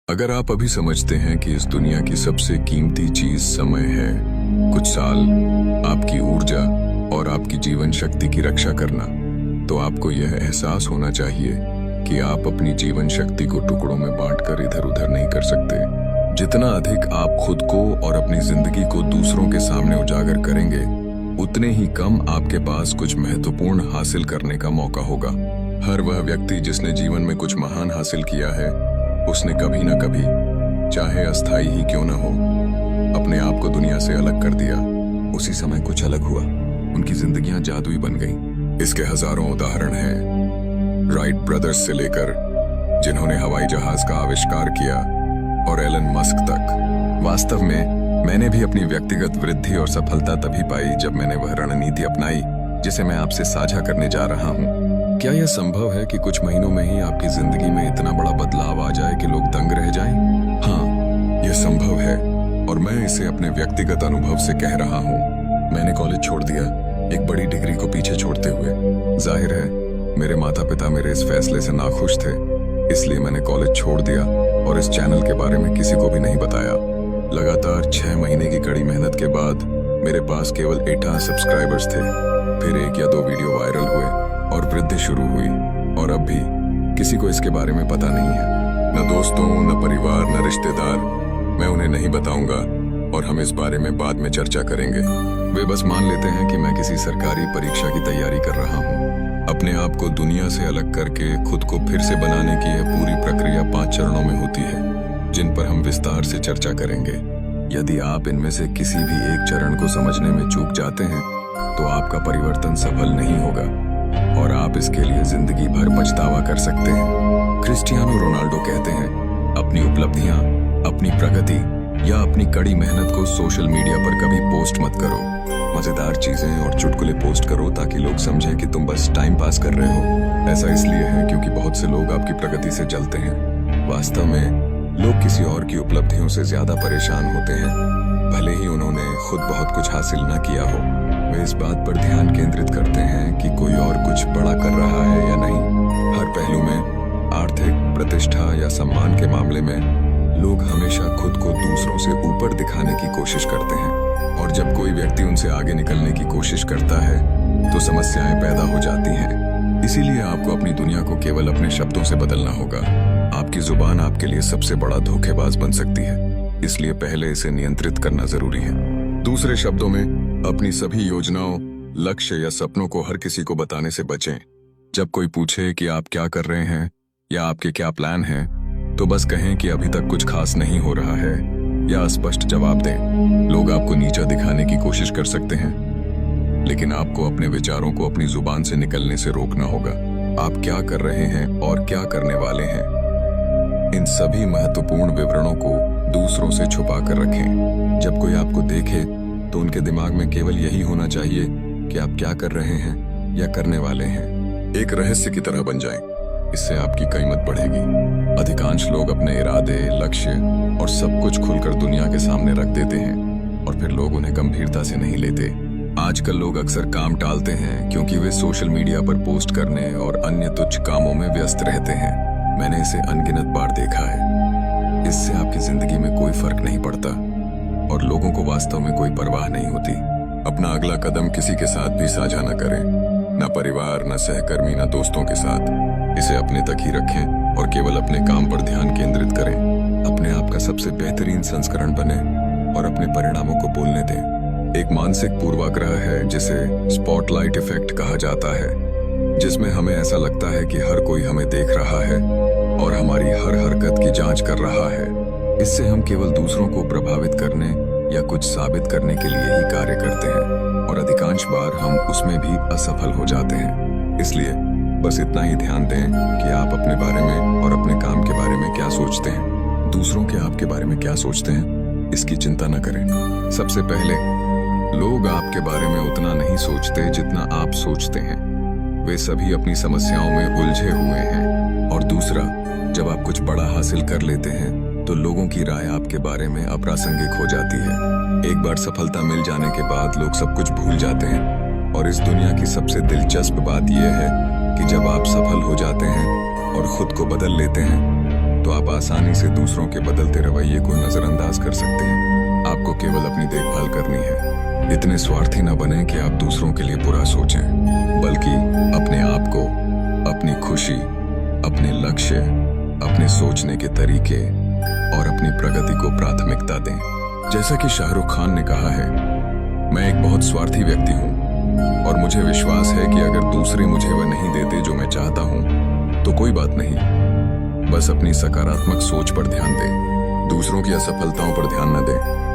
अगर आप अभी समझते हैं कि इस दुनिया की सबसे कीमती चीज समय है, कुछ साल, आपकी ऊर्जा और आपकी जीवन शक्ति की रक्षा करना, तो आपको यह एहसास होना चाहिए कि आप अपनी जीवन शक्ति को टुकड़ों में बांटकर इधर उधर नहीं कर सकते। जितना अधिक आप खुद को और अपनी जिंदगी को दूसरों के सामने उजागर करेंगे, उतने ही कम आपके पास कुछ महत्वपूर्ण हासिल करने का मौका होगा। हर वह व्यक्ति जिसने जीवन में कुछ महान हासिल किया है, उसने कभी न कभी, चाहे अस्थाई ही क्यों न हो, अपने आप को दुनिया से अलग कर दिया। उसी समय कुछ अलग हुआ, उनकी जिंदगियां जादुई बन गईं। इसके हजारों उदाहरण हैं, राइट ब्रदर्स से लेकर जिन्होंने हवाई जहाज का आविष्कार किया और एलन मस्क तक। वास्तव में मैंने भी अपनी व्यक्तिगत वृद्धि और सफलता तभी पाई जब मैंने वह रणनीति अपनाई जिसे मैं आपसे साझा करने जा रहा हूँ। क्या यह संभव है कि कुछ महीनों में ही आपकी जिंदगी में इतना बड़ा बदलाव आ जाए कि लोग दंग रह जाएं? हाँ, यह संभव है और मैं इसे अपने व्यक्तिगत अनुभव से कह रहा हूँ। मैंने कॉलेज छोड़ दिया, एक बड़ी डिग्री को पीछे छोड़ते हुए। जाहिर है मेरे माता पिता मेरे इस फैसले से नाखुश थे, इसलिए मैंने कॉलेज छोड़ दिया और इस चैनल के बारे में किसी को भी नहीं बताया। लगातार 6 महीने की कड़ी मेहनत के बाद मेरे पास केवल 18 सब्सक्राइबर्स थे। फिर 1 या 2 वीडियो वायरल हुए और वृद्धि शुरू हुई, और अब भी किसी को इसके बारे में पता नहीं है। न दोस्तों, न परिवार, न रिश्तेदार। मैं उन्हें नहीं बताऊंगा और हम इस बारे में बाद में चर्चा करेंगे। वे बस मान लेते हैं कि मैं किसी सरकारी परीक्षा की तैयारी कर रहा हूँ। अपने आप को दुनिया से अलग करके खुद को फिर से बनाने की यह पूरी प्रक्रिया 5 चरणों में होती है, जिन पर हम विस्तार से चर्चा करेंगे। यदि आप इनमें से किसी भी एक चरण को समझने में चूक जाते हैं, तो आपका परिवर्तन सफल नहीं होगा और आप इसके लिए जिंदगी भर पछतावा कर सकते हैं। क्रिस्टियानो रोनाल्डो कहते हैं, अपनी उपलब्धियां, अपनी प्रगति या अपनी कड़ी मेहनत को सोशल मीडिया पर कभी पोस्ट मत करो। मजेदार चीजें और चुटकुले पोस्ट करो ताकि लोग समझें कि तुम बस टाइम पास कर रहे हो। ऐसा इसलिए है क्योंकि बहुत से लोग आपकी प्रगति से जलते हैं। वास्तव में लोग किसी और की उपलब्धियों से ज्यादा परेशान होते हैं, भले ही उन्होंने खुद बहुत कुछ हासिल न किया हो। वे इस बात पर ध्यान केंद्रित करते हैं कि कोई और कुछ बड़ा कर रहा है या नहीं। हर पहलू में, आर्थिक, प्रतिष्ठा या सम्मान के मामले में, लोग हमेशा खुद को दूसरों से ऊपर दिखाने की कोशिश करते हैं, और जब कोई व्यक्ति उनसे आगे निकलने की कोशिश करता है तो समस्याएं पैदा हो जाती हैं। इसीलिए आपको अपनी दुनिया को केवल अपने शब्दों से बदलना होगा। आपकी जुबान आपके लिए सबसे बड़ा धोखेबाज बन सकती है, इसलिए पहले इसे नियंत्रित करना जरूरी है। दूसरे शब्दों में, अपनी सभी योजनाओं, लक्ष्य या सपनों को हर किसी को बताने से बचें। जब कोई पूछे कि आप क्या कर रहे हैं या आपके क्या प्लान हैं, तो बस कहें कि अभी तक कुछ खास नहीं हो रहा है, या स्पष्ट जवाब दें। लोग आपको नीचा दिखाने की कोशिश कर सकते हैं, लेकिन आपको अपने विचारों को अपनी जुबान से निकलने से रोकना होगा। आप क्या कर रहे हैं और क्या करने वाले हैं, इन सभी महत्वपूर्ण विवरणों को दूसरों से छुपा कर रखें। जब कोई आपको देखे तो उनके दिमाग में केवल यही होना चाहिए कि आप क्या कर रहे हैं या करने वाले हैं। एक रहस्य की तरह बन जाएं, इससे आपकी कीमत बढ़ेगी। अधिकांश लोग अपने इरादे, लक्ष्य और सब कुछ खुलकर दुनिया के सामने रख देते हैं, और फिर लोग उन्हें गंभीरता से नहीं लेते। आजकल लोग अक्सर काम टालते हैं क्योंकि वे सोशल मीडिया पर पोस्ट करने और अन्य तुच्छ कामों में व्यस्त रहते हैं। मैंने इसे अनगिनत बार देखा है। इससे आपकी जिंदगी में कोई फर्क नहीं पड़ता और लोगों को वास्तव में कोई परवाह नहीं होती। अपना अगला कदम किसी के साथ भी साझा न करें, न परिवार, न सहकर्मी, न दोस्तों के साथ। इसे अपने तक ही रखें और केवल अपने काम पर ध्यान केंद्रित करें। अपने आप का सबसे बेहतरीन संस्करण बने और अपने परिणामों को बोलने दें। एक मानसिक पूर्वाग्रह है जिसे स्पॉटलाइट इफेक्ट कहा जाता है, जिसमें हमें ऐसा लगता है कि हर कोई हमें देख रहा है और हमारी हर हरकत की जांच कर रहा है। इससे हम केवल दूसरों को प्रभावित करने या कुछ साबित करने के लिए ही कार्य करते हैं, और अधिकांश बार हम उसमें भी असफल हो जाते हैं। इसलिए बस इतना ही ध्यान दें कि आप अपने बारे में और अपने काम के बारे में क्या सोचते हैं। दूसरों के आपके बारे में क्या सोचते हैं, इसकी चिंता न करें। सबसे पहले, लोग आपके बारे में उतना नहीं सोचते जितना आप सोचते हैं। वे सभी अपनी समस्याओं में उलझे हुए हैं। और दूसरा, जब आप कुछ बड़ा हासिल कर लेते हैं तो लोगों की राय आपके बारे में अप्रासंगिक हो जाती है। एक बार सफलता मिल जाने के बाद लोग सब कुछ भूल जाते हैं, और इस दुनिया की सबसे दिलचस्प बात यह है कि जब आप सफल हो जाते हैं और खुद को बदल लेते हैं, तो आप आसानी से दूसरों के बदलते रवैये को नजरअंदाज कर सकते हैं। आपको केवल अपनी देखभाल करनी है। इतने स्वार्थी न बने कि आप दूसरों के लिए बुरा सोचें, बल्कि अपने आप को, अपनी खुशी, अपने लक्ष्य, अपने सोचने के तरीके और अपनी प्रगति को प्राथमिकता दें। जैसा कि शाहरुख खान ने कहा है, मैं एक बहुत स्वार्थी व्यक्ति हूं और मुझे विश्वास है कि अगर दूसरे मुझे वह नहीं देते जो मैं चाहता हूं तो कोई बात नहीं, बस अपनी सकारात्मक सोच पर ध्यान दें, दूसरों की असफलताओं पर ध्यान न दें।